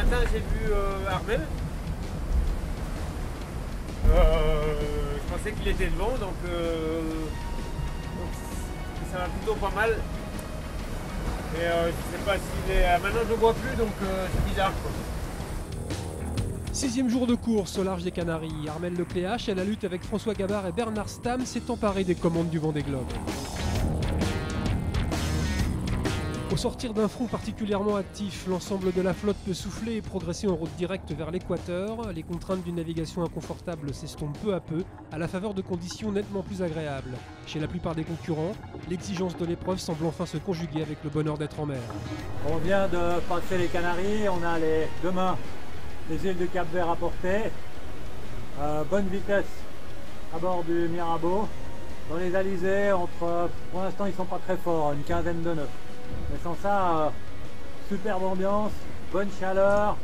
matin j'ai vu Armel. Je pensais qu'il était devant, donc ça va plutôt pas mal. Et je sais pas s'il est. Maintenant je le vois plus, donc c'est bizarre quoi. 6e jour de course au large des Canaries. Armel Lecléache, à la lutte avec François Gabard et Bernard Stamm, s'est emparé des commandes du Vendée Globe. Au sortir d'un front particulièrement actif, l'ensemble de la flotte peut souffler et progresser en route directe vers l'équateur. Les contraintes d'une navigation inconfortable s'estompent peu à peu, à la faveur de conditions nettement plus agréables. Chez la plupart des concurrents, l'exigence de l'épreuve semble enfin se conjuguer avec le bonheur d'être en mer. On vient de passer les Canaries, on a demain les îles du Cap-Vert à portée. Bonne vitesse à bord du Mirabeau. Dans les alizés, pour l'instant ils sont pas très forts, une quinzaine de nœuds. Mais sans ça, superbe ambiance, bonne chaleur,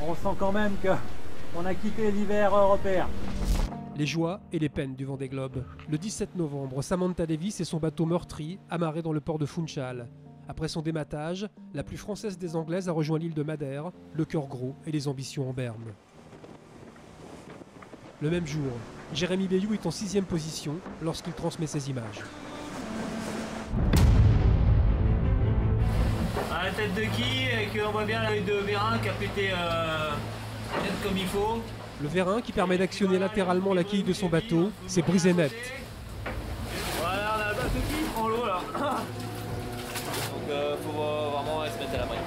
on sent quand même qu'on a quitté l'hiver européen. Les joies et les peines du Vendée Globe. Le 17 novembre, Samantha Davis et son bateau meurtri, amarré dans le port de Funchal. Après son dématage, la plus française des Anglaises a rejoint l'île de Madère, le cœur gros et les ambitions en berne. Le même jour, Jérémy Bayou est en 6e position lorsqu'il transmet ses images. À la tête de qui et qu'on voit bien l'œil de Vérin qui a pété net comme il faut. Le vérin qui permet d'actionner latéralement la quille de son bateau s'est brisé net. Voilà, on a le bateau qui prend l'eau là. Donc faut vraiment se mettre à l'abri.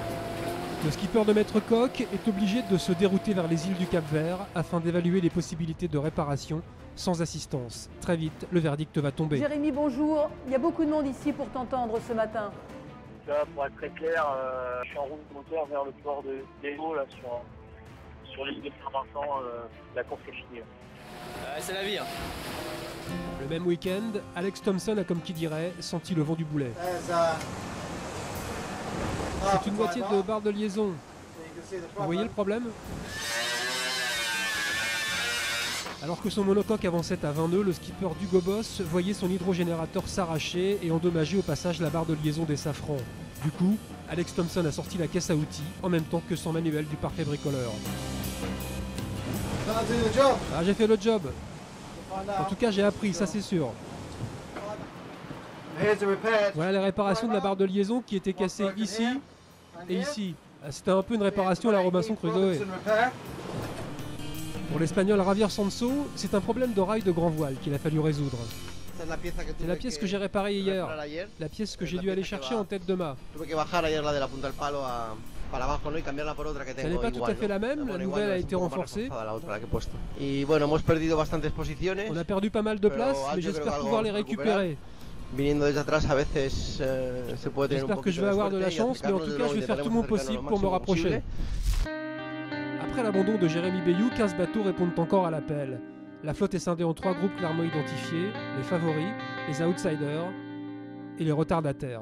Le skipper de Maître Coq est obligé de se dérouter vers les îles du Cap-Vert afin d'évaluer les possibilités de réparation sans assistance. Très vite, le verdict va tomber. Jérémy, bonjour. Il y a beaucoup de monde ici pour t'entendre ce matin. Là, pour être très clair, je suis en route moteur vers le port de Délo, là, sur l'île de Saint-Vincent. La course est finie. C'est la vie. Hein. Le même week-end, Alex Thompson a, comme qui dirait, senti le vent du boulet. C'est une moitié de barre de liaison. Vous voyez le problème? Alors que son monocoque avançait à 20 nœuds, le skipper d'Hugo Boss voyait son hydrogénérateur s'arracher et endommager au passage la barre de liaison des safrans. Du coup, Alex Thompson a sorti la caisse à outils en même temps que son manuel du parfait bricoleur. Ah, j'ai fait le job. En tout cas, j'ai appris, ça c'est sûr. Voilà la réparation de la barre de liaison qui était cassée ici et ici. C'était un peu une réparation à la Robinson Crusoe. Pour l'espagnol Javier Sanso, c'est un problème de rail de grand voile qu'il a fallu résoudre. C'est la pièce que j'ai réparée hier, la pièce que j'ai dû aller chercher en tête de mât. Ce n'est pas tout à fait la même, la nouvelle a été renforcée. On a perdu pas mal de place, mais j'espère pouvoir les récupérer. J'espère que je vais avoir de la chance, mais en tout cas je vais faire tout mon possible pour me rapprocher. Après l'abandon de Jérémy Bayou, 15 bateaux répondent encore à l'appel. La flotte est scindée en 3 groupes clairement identifiés, les favoris, les outsiders et les retardataires.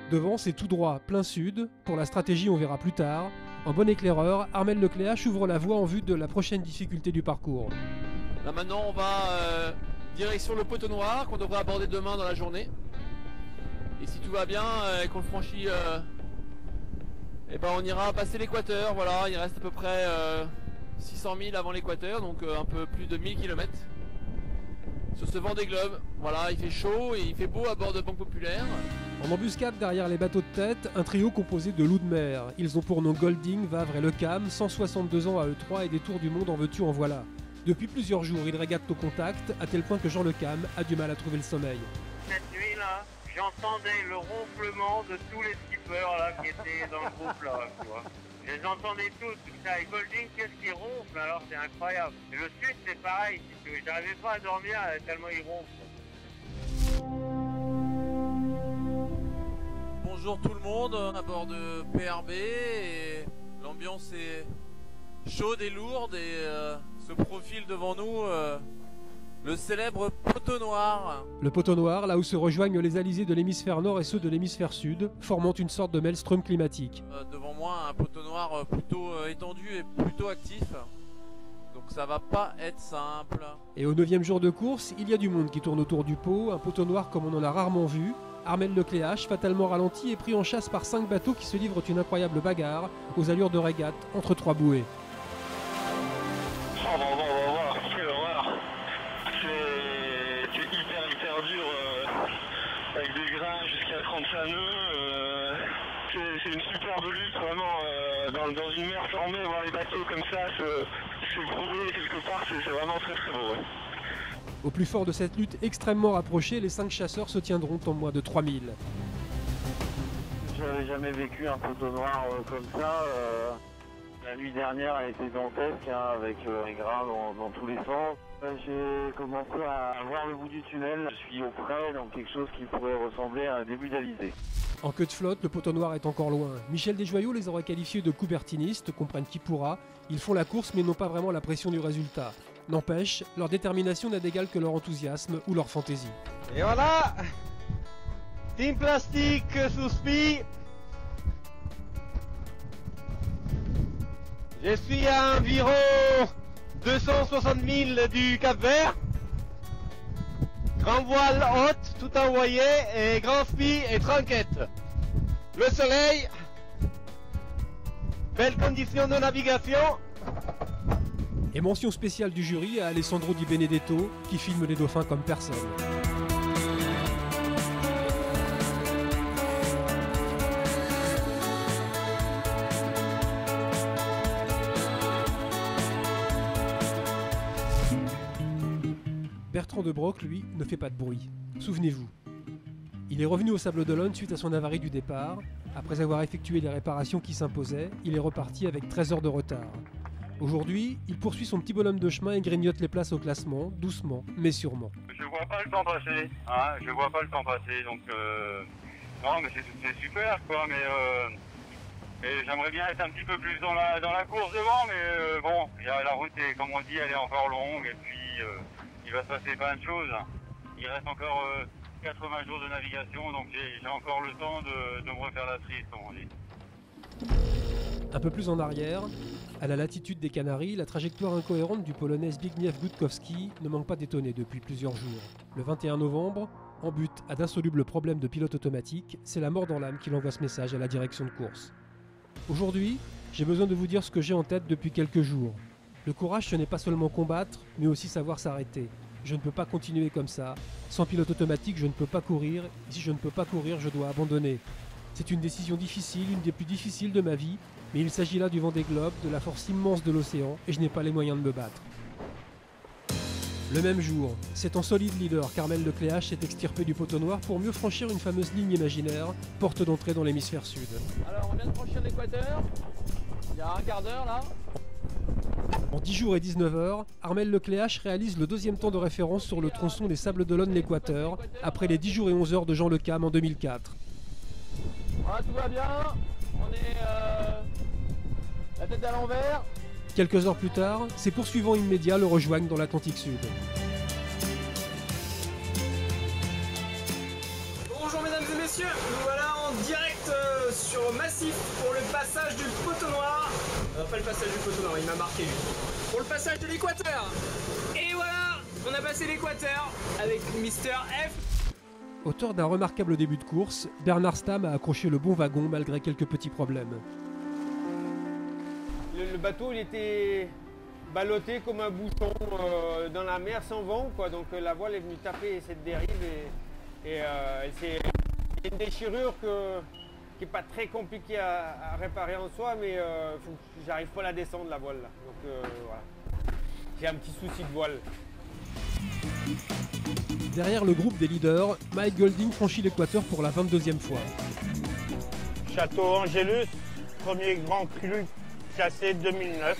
Devant, c'est tout droit, plein sud. Pour la stratégie, on verra plus tard. En bon éclaireur, Armel Lecléache ouvre la voie en vue de la prochaine difficulté du parcours. Là maintenant, on va direction le poteau noir qu'on devrait aborder demain dans la journée. Et si tout va bien et qu'on le franchit, et ben on ira passer l'équateur. Voilà, il reste à peu près 600 000 avant l'équateur, donc un peu plus de 1000 km. Sur ce Vendée Globe, voilà, il fait chaud et il fait beau à bord de Banque Populaire. En embuscade derrière les bateaux de tête, un trio composé de loups de mer. Ils ont pour nom Golding, Vavre et Le Cam, 162 ans à eux trois et des tours du monde en veux-tu en voilà. Depuis plusieurs jours, ils régatent au contact, à tel point que Jean Le Cam a du mal à trouver le sommeil. Cette nuit-là, j'entendais le ronflement de tous les skippers là, qui étaient dans le groupe là, tu vois. Je les entendais tous, putain, et Golding, qu'est-ce qu'il ronfle alors, c'est incroyable. Et le sud, c'est pareil, j'arrivais pas à dormir tellement il ronfle. Bonjour tout le monde, à bord de PRB, et l'ambiance est chaude et lourde, et se profile devant nous le célèbre poteau noir. Le poteau noir, là où se rejoignent les alizés de l'hémisphère nord et ceux de l'hémisphère sud, formant une sorte de maelstrom climatique. Devant moi, un poteau noir plutôt étendu et plutôt actif. Donc ça va pas être simple. Et au 9e jour de course, il y a du monde qui tourne autour du pot, un poteau noir comme on en a rarement vu. Armel Lecléache, fatalement ralenti, est pris en chasse par 5 bateaux qui se livrent une incroyable bagarre aux allures de régate entre 3 bouées. On va voir, quelle horreur. C'est hyper dur, avec des grains jusqu'à 35 nœuds. C'est une superbe lutte, vraiment, dans une mer formée, voir les bateaux comme ça, se brouiller quelque part, c'est vraiment très beau. Ouais. Au plus fort de cette lutte extrêmement rapprochée, les 5 chasseurs se tiendront en moins de 3000. J'avais jamais vécu un poteau noir comme ça. La nuit dernière a été dantesque, hein, avec les grains dans tous les sens. J'ai commencé à voir le bout du tunnel. Je suis auprès dans quelque chose qui pourrait ressembler à un début d'Alizé. En queue de flotte, le poteau noir est encore loin. Michel Desjoyaux les aurait qualifiés de coubertinistes, comprenne qui pourra. Ils font la course mais n'ont pas vraiment la pression du résultat. N'empêche, leur détermination n'a d'égal que leur enthousiasme ou leur fantaisie. Et voilà, Team Plastique Souspi. Je suis à environ 260 000 du Cap-Vert. Grand voile haute, tout envoyé, et grand spi et tranquette. Le soleil, belles conditions de navigation. Et mention spéciale du jury à Alessandro Di Benedetto, qui filme les dauphins comme personne. Bertrand de Broc, lui, ne fait pas de bruit. Souvenez-vous. Il est revenu au Sables d'Olonne suite à son avarie du départ. Après avoir effectué les réparations qui s'imposaient, il est reparti avec 13 heures de retard. Aujourd'hui, il poursuit son petit bonhomme de chemin et grignote les places au classement, doucement, mais sûrement. Je vois pas le temps passer, hein, je vois pas le temps passer, donc non mais c'est super quoi, mais j'aimerais bien être un petit peu plus dans la course devant, mais bon, la route est, comme on dit, elle est encore longue, et puis il va se passer plein de choses. Il reste encore 80 jours de navigation, donc j'ai encore le temps de me refaire la triste, comme on dit. Un peu plus en arrière, à la latitude des Canaries, la trajectoire incohérente du Polonais Zbigniew Gutkowski ne manque pas d'étonner depuis plusieurs jours. Le 21 novembre, en but à d'insolubles problèmes de pilote automatique, c'est la mort dans l'âme qu'il envoie ce message à la direction de course. Aujourd'hui, j'ai besoin de vous dire ce que j'ai en tête depuis quelques jours. Le courage, ce n'est pas seulement combattre, mais aussi savoir s'arrêter. Je ne peux pas continuer comme ça. Sans pilote automatique, je ne peux pas courir. Et si je ne peux pas courir, je dois abandonner. C'est une décision difficile, une des plus difficiles de ma vie, mais il s'agit là du vent des globes, de la force immense de l'océan, et je n'ai pas les moyens de me battre. Le même jour, c'est en solide leader qu'Armel Lecléache s'est extirpé du poteau noir pour mieux franchir une fameuse ligne imaginaire, porte d'entrée dans l'hémisphère sud. Alors on vient de franchir l'équateur, il y a un quart d'heure là. En 10 jours et 19 heures, Armel Lecléache réalise le deuxième temps de référence sur le tronçon des Sables d'Olonne-l'Équateur, après les 10 jours et 11 heures de Jean Le Cam en 2004. Voilà, tout va bien, on est la tête à l'envers. Quelques heures plus tard, ses poursuivants immédiats le rejoignent dans l'Atlantique Sud. Bonjour mesdames et messieurs, nous voilà en direct sur Massif pour le passage du poteau noir. Pas le passage du poteau noir, il m'a marqué lui. Pour le passage de l'équateur. Et voilà, on a passé l'équateur avec Mister F. Auteur d'un remarquable début de course, Bernard Stamm a accroché le bon wagon malgré quelques petits problèmes. Le bateau il était ballotté comme un bouchon dans la mer sans vent, quoi. Donc la voile est venue taper cette dérive et c'est une déchirure qui n'est pas très compliquée à réparer en soi, mais j'arrive pas à la descendre la voile là. Donc voilà, j'ai un petit souci de voile. Derrière le groupe des leaders, Mike Golding franchit l'équateur pour la 22e fois. Château Angélus, premier grand cru classé 2009.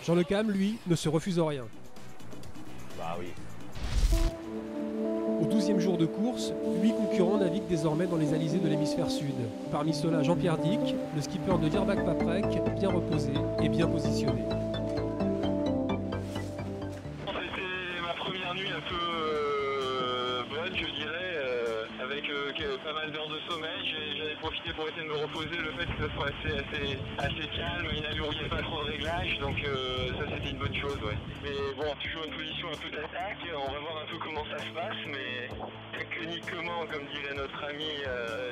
Jean Le Cam, lui, ne se refuse à rien. Bah oui. Au 12e jour de course, 8 concurrents naviguent désormais dans les alizés de l'hémisphère sud. Parmi ceux-là, Jean-Pierre Dick, le skipper de Dierbach-Paprec, bien reposé et bien positionné. C'était ma première nuit un peu bonne, je dirais, avec avec pas mal d'heures de sommeil. J'en ai profité pour essayer de me reposer, le fait que ce soit assez calme, il n'y avait pas trop de réglages, donc ça c'était une bonne chose, ouais. Mais bon, toujours une position un peu d'attaque, on va voir un peu comment ça se passe, mais techniquement, comme dirait notre ami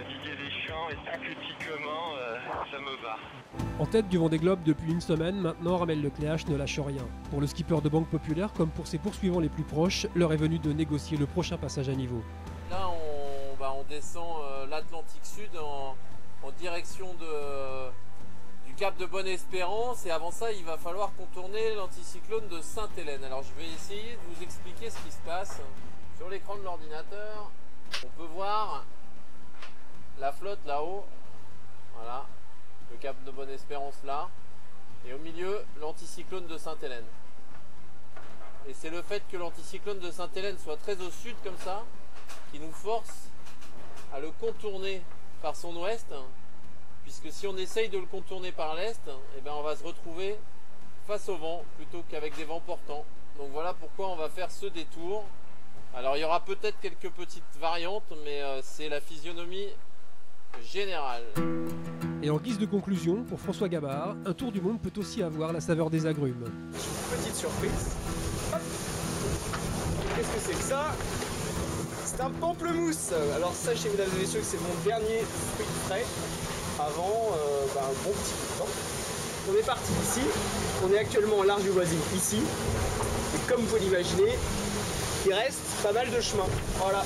Didier Deschamps, et tactiquement, ça me va. En tête du Vendée Globe depuis une semaine, maintenant Ramel Lecléache ne lâche rien. Pour le skipper de Banque Populaire, comme pour ses poursuivants les plus proches, l'heure est venue de négocier le prochain passage à niveau. Là, on descend l'Atlantique Sud en direction du cap de Bonne-Espérance, et avant ça, il va falloir contourner l'anticyclone de Sainte-Hélène. Alors, je vais essayer de vous expliquer ce qui se passe. Sur l'écran de l'ordinateur, on peut voir la flotte là-haut. Voilà. Le cap de Bonne-Espérance là, et au milieu l'anticyclone de Sainte-Hélène. Et c'est le fait que l'anticyclone de Sainte-Hélène soit très au sud comme ça qui nous force à le contourner par son ouest, puisque si on essaye de le contourner par l'est, eh ben on va se retrouver face au vent plutôt qu'avec des vents portants. Donc voilà pourquoi on va faire ce détour. Alors il y aura peut-être quelques petites variantes, mais c'est la physionomie générale. Et en guise de conclusion, pour François Gabard, un tour du monde peut aussi avoir la saveur des agrumes. Petite surprise. Hop. Qu'est-ce que c'est que ça? C'est un pamplemousse. Alors sachez, mesdames et messieurs, que c'est mon dernier fruit frais avant un bon petit peu de temps. On est parti d'ici. On est actuellement en large du voisine ici. Et comme vous pouvez l'imaginer, il reste pas mal de chemin. Voilà.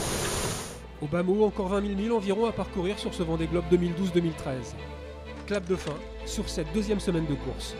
Au bas mot, encore 20 000 milles environ à parcourir sur ce Vendée Globe 2012-2013. Clap de fin sur cette deuxième semaine de course.